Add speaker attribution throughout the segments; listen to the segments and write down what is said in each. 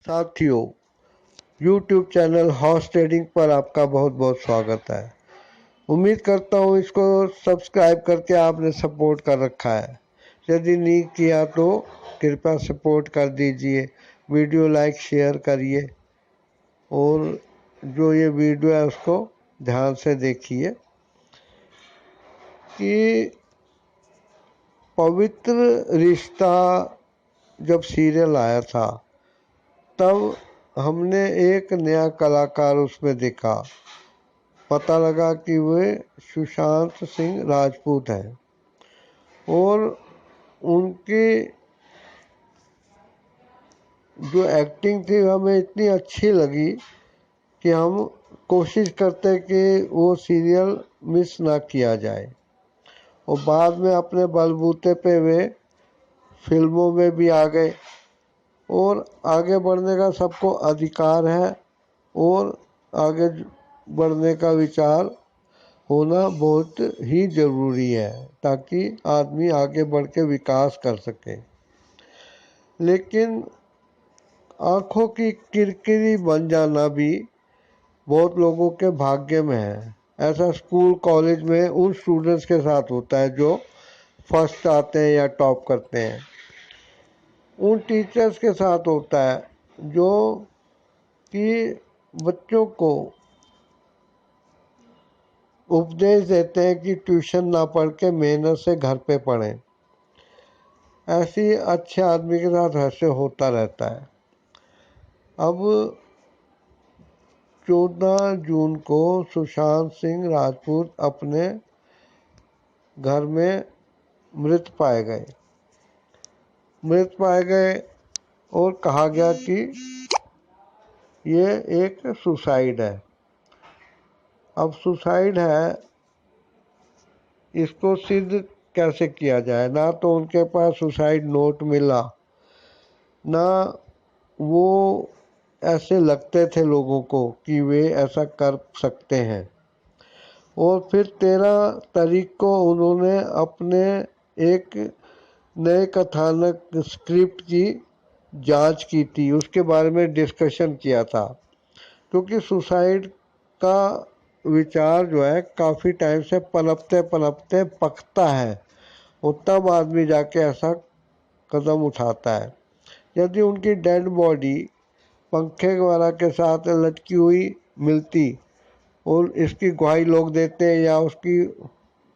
Speaker 1: साथियों, YouTube channel horse trading पर आपका बहुत बहुत स्वागत है। उम्मीद करता हूँ इसको सब्सक्राइब करके आपने सपोर्ट कर रखा है। यदि नहीं किया तो कृपया सपोर्ट कर दीजिए, वीडियो लाइक शेयर करिए और जो ये वीडियो है उसको ध्यान से देखिए कि पवित्र रिश्ता जब सीरियल आया था तब हमने एक नया कलाकार उसमें देखा। पता लगा कि वे सुशांत सिंह राजपूत हैं और उनकी जो एक्टिंग थी हमें इतनी अच्छी लगी कि हम कोशिश करते कि वो सीरियल मिस ना किया जाए। और बाद में अपने बलबूते पे वे फिल्मों में भी आ गए और आगे बढ़ने का सबको अधिकार है और आगे बढ़ने का विचार होना बहुत ही ज़रूरी है ताकि आदमी आगे बढ़ के विकास कर सके। लेकिन आँखों की किरकिरी बन जाना भी बहुत लोगों के भाग्य में है। ऐसा स्कूल कॉलेज में उन स्टूडेंट्स के साथ होता है जो फर्स्ट आते हैं या टॉप करते हैं। उन टीचर्स के साथ होता है जो कि बच्चों को उपदेश देते हैं कि ट्यूशन ना पढ़ के मेहनत से घर पे पढ़ें। ऐसी अच्छे आदमी के साथ ऐसे होता रहता है। अब 14 जून को सुशांत सिंह राजपूत अपने घर में मृत पाए गए और कहा गया कि ये एक सुसाइड है। अब सुसाइड है, इसको सिद्ध कैसे किया जाए? ना तो उनके पास सुसाइड नोट मिला, ना वो ऐसे लगते थे लोगों को कि वे ऐसा कर सकते हैं। और फिर 13 तारीख को उन्होंने अपने एक नए कथानक स्क्रिप्ट की जांच की थी, उसके बारे में डिस्कशन किया था। क्योंकि सुसाइड का विचार जो है काफ़ी टाइम से पनपते पकता है और तब आदमी जाके ऐसा कदम उठाता है। यदि उनकी डेड बॉडी पंखे वगैरह के साथ लटकी हुई मिलती और इसकी गवाही लोग देते या उसकी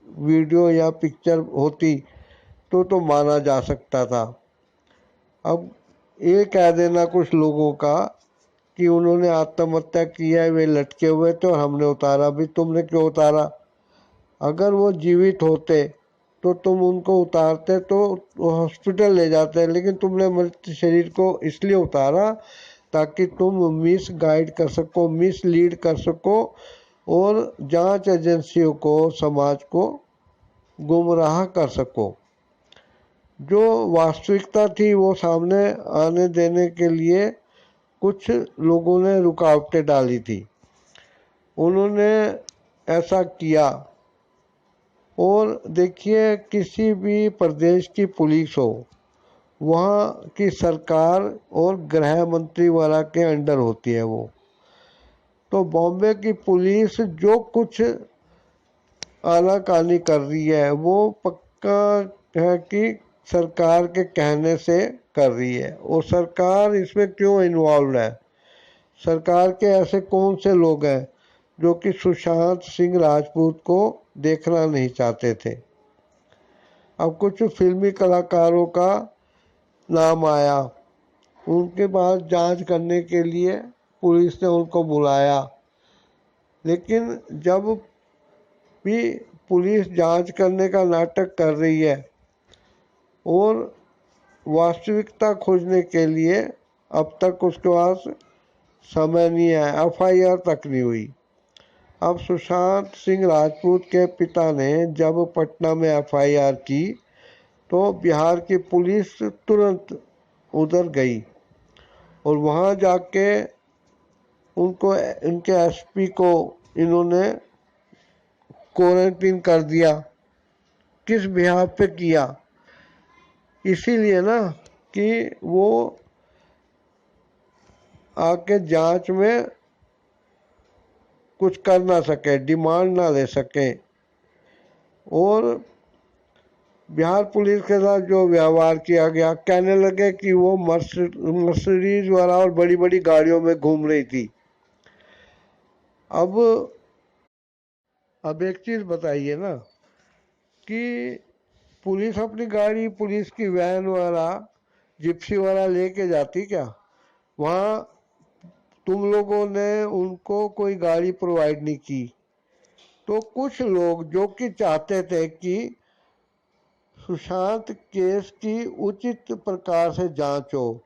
Speaker 1: वीडियो या पिक्चर होती तो माना जा सकता था। अब ये कह देना कुछ लोगों का कि उन्होंने आत्महत्या की है, वे लटके हुए थे और हमने उतारा भी, तुमने क्यों उतारा? अगर वो जीवित होते तो तुम उनको उतारते तो हॉस्पिटल ले जाते, लेकिन तुमने मृत शरीर को इसलिए उतारा ताकि तुम मिस गाइड कर सको, मिस लीड कर सको और जांच एजेंसियों को, समाज को गुमराह कर सको। जो वास्तविकता थी वो सामने आने देने के लिए कुछ लोगों ने रुकावटें डाली थी। उन्होंने ऐसा किया। और देखिए, किसी भी प्रदेश की पुलिस हो, वहाँ की सरकार और गृह मंत्री वाला के अंडर होती है वो। तो बॉम्बे की पुलिस जो कुछ आनाकानी कर रही है वो पक्का है कि सरकार के कहने से कर रही है। और सरकार इसमें क्यों इन्वॉल्व है? सरकार के ऐसे कौन से लोग हैं जो कि सुशांत सिंह राजपूत को देखना नहीं चाहते थे? अब कुछ फिल्मी कलाकारों का नाम आया, उनके पास जांच करने के लिए पुलिस ने उनको बुलाया। लेकिन जब भी पुलिस जांच करने का नाटक कर रही है और वास्तविकता खोजने के लिए अब तक उसके पास समय नहीं है, एफआईआर तक नहीं हुई। अब सुशांत सिंह राजपूत के पिता ने जब पटना में एफआईआर की तो बिहार की पुलिस तुरंत उधर गई और वहाँ जाके उनको, इनके एसपी को इन्होंने क्वारंटीन कर दिया। किस बिहार पे किया? इसीलिए ना कि वो आके जांच में कुछ कर ना सके, डिमांड ना ले सके। और बिहार पुलिस के साथ जो व्यवहार किया गया, कहने लगे कि वो मर्सिडीज वाला और बड़ी बड़ी गाड़ियों में घूम रही थी। अब एक चीज बताइए ना कि पुलिस अपनी गाड़ी, पुलिस की वैन वाला, जिप्सी वाला लेके जाती क्या? वहाँ तुम लोगों ने उनको कोई गाड़ी प्रोवाइड नहीं की। तो कुछ लोग जो कि चाहते थे कि सुशांत केस की उचित प्रकार से जांच हो,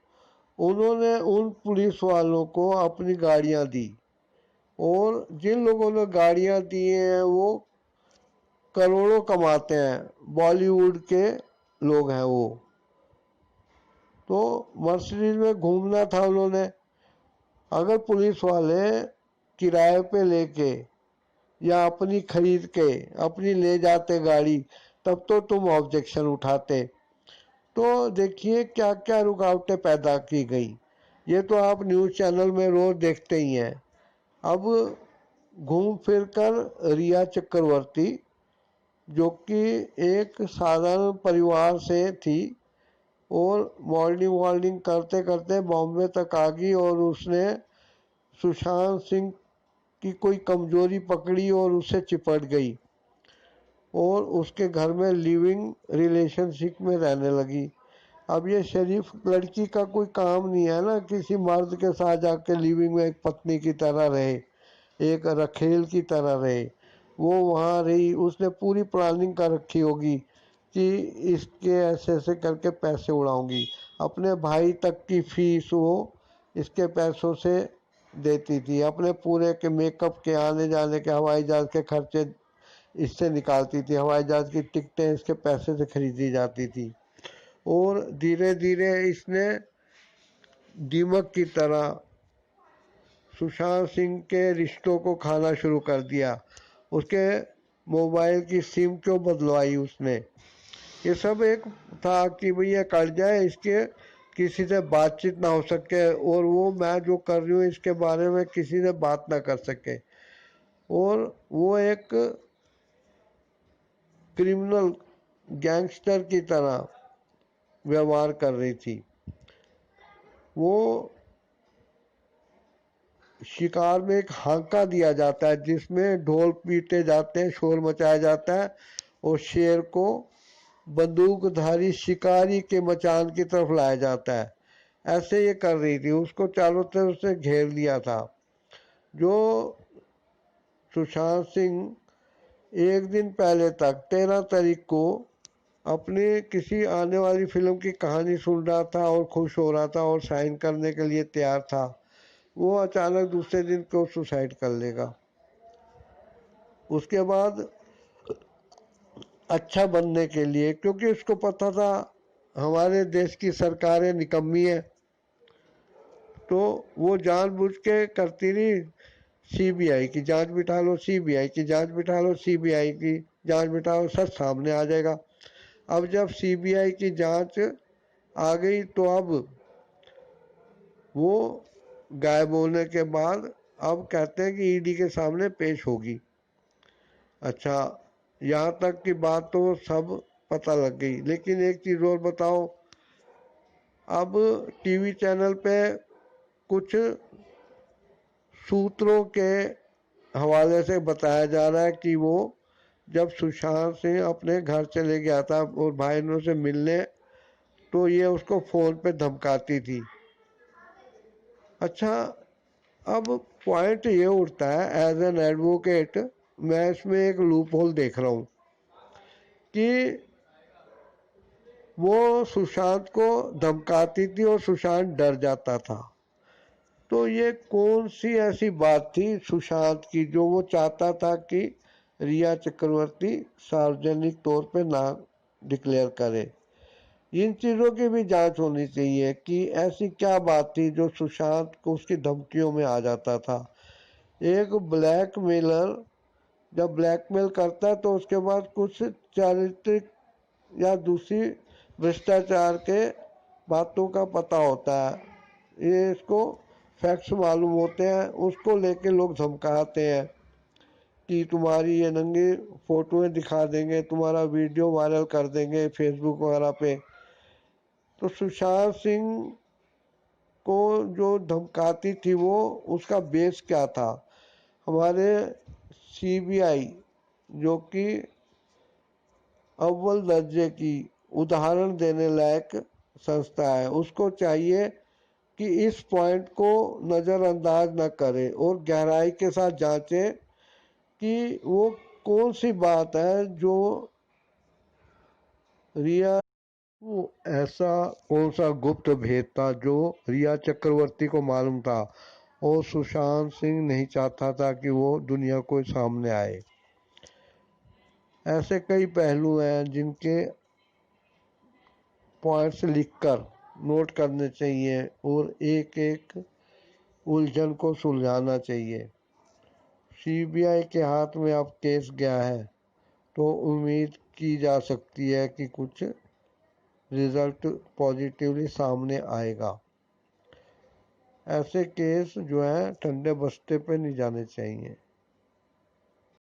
Speaker 1: उन्होंने उन पुलिस वालों को अपनी गाड़ियां दी। और जिन लोगों ने गाड़ियां दी हैं वो करोड़ों कमाते हैं, बॉलीवुड के लोग हैं वो। तो मर्सिडीज में घूमना था उन्होंने। अगर पुलिस वाले किराए पे लेके या अपनी खरीद के अपनी ले जाते गाड़ी, तब तो तुम ऑब्जेक्शन उठाते। तो देखिए क्या क्या रुकावटें पैदा की गई। ये तो आप न्यूज़ चैनल में रोज देखते ही हैं। अब घूम फिर कर रिया चक्रवर्ती, जो कि एक साधारण परिवार से थी और मॉडलिंग वॉडलिंग करते करते बॉम्बे तक आ गई, और उसने सुशांत सिंह की कोई कमजोरी पकड़ी और उससे चिपट गई और उसके घर में लिविंग रिलेशनशिप में रहने लगी। अब ये शरीफ लड़की का कोई काम नहीं है ना किसी मर्द के साथ जाके लिविंग में एक पत्नी की तरह रहे, एक रखेल की तरह रहे। वो वहाँ रही, उसने पूरी प्लानिंग कर रखी होगी कि इसके ऐसे ऐसे करके पैसे उड़ाऊंगी। अपने भाई तक की फीस वो इसके पैसों से देती थी, अपने पूरे के मेकअप के, आने जाने के, हवाई जहाज के खर्चे इससे निकालती थी, हवाई जहाज की टिकटें इसके पैसे से खरीदी जाती थी। और धीरे धीरे इसने दीमक की तरह सुशांत सिंह के रिश्तों को खाना शुरू कर दिया। उसके मोबाइल की सिम क्यों बदलवाई उसने? ये सब एक था कि भैया कट जाए, इसके किसी से बातचीत ना हो सके और वो मैं जो कर रही हूँ इसके बारे में किसी से बात ना कर सके। और वो एक क्रिमिनल गैंगस्टर की तरह व्यवहार कर रही थी। वो शिकार में एक हांका दिया जाता है जिसमें ढोल पीटे जाते हैं, शोर मचाया जाता है और शेर को बंदूकधारी शिकारी के मचान की तरफ लाया जाता है। ऐसे ये कर रही थी, उसको चारों तरफ से घेर लिया था। जो सुशांत सिंह एक दिन पहले तक 13 तारीख को अपनी किसी आने वाली फिल्म की कहानी सुन रहा था और खुश हो रहा था और साइन करने के लिए तैयार था, वो अचानक दूसरे दिन को सुसाइड कर लेगा। उसके बाद अच्छा बनने के लिए, क्योंकि उसको पता था हमारे देश की सरकारें निकम्मी है, तो वो जानबूझ के करती रही, सीबीआई की जांच बिठा लो, सीबीआई की जांच बिठा लो, सीबीआई की जांच बिठाओ, सच सामने आ जाएगा। अब जब सीबीआई की जांच आ गई तो अब वो गायब होने के बाद अब कहते हैं कि ईडी के सामने पेश होगी। अच्छा, यहाँ तक की बात तो सब पता लग गई, लेकिन एक चीज़ और बताओ। अब टीवी चैनल पे कुछ सूत्रों के हवाले से बताया जा रहा है कि वो जब सुशांत सिंह अपने घर चले गया था और भाइयों से मिलने, तो ये उसको फ़ोन पे धमकाती थी। अच्छा, अब पॉइंट ये उठता है, एज एन एडवोकेट मैं इसमें एक लूप होल देख रहा हूँ कि वो सुशांत को धमकाती थी और सुशांत डर जाता था। तो ये कौन सी ऐसी बात थी सुशांत की जो वो चाहता था कि रिया चक्रवर्ती सार्वजनिक तौर पे ना डिक्लेयर करे? इन चीज़ों की भी जांच होनी चाहिए कि ऐसी क्या बात थी जो सुशांत को उसकी धमकियों में आ जाता था। एक ब्लैकमेलर जब ब्लैकमेल करता है तो उसके बाद कुछ चारित्रिक या दूसरी भ्रष्टाचार के बातों का पता होता है। ये इसको फैक्ट्स मालूम होते हैं उसको लेके लोग धमकाते हैं कि तुम्हारी ये नंगी फोटोएं दिखा देंगे, तुम्हारा वीडियो वायरल कर देंगे फेसबुक वगैरह पे। तो सुशांत सिंह को जो धमकाती थी वो उसका बेस क्या था? हमारे सीबीआई जो कि अव्वल दर्जे की उदाहरण देने लायक संस्था है, उसको चाहिए कि इस पॉइंट को नज़रअंदाज न करे और गहराई के साथ जांचे कि वो कौन सी बात है जो रिया, वो ऐसा कौन सा गुप्त भेद था जो रिया चक्रवर्ती को मालूम था और सुशांत सिंह नहीं चाहता था कि वो दुनिया को सामने आए। ऐसे कई पहलू हैं जिनके पॉइंट्स लिखकर नोट करने चाहिए और एक एक उलझन को सुलझाना चाहिए। सीबीआई के हाथ में अब केस गया है तो उम्मीद की जा सकती है कि कुछ रिजल्ट पॉजिटिवली सामने आएगा। ऐसे केस जो है ठंडे बस्ते पे नहीं जाने चाहिए।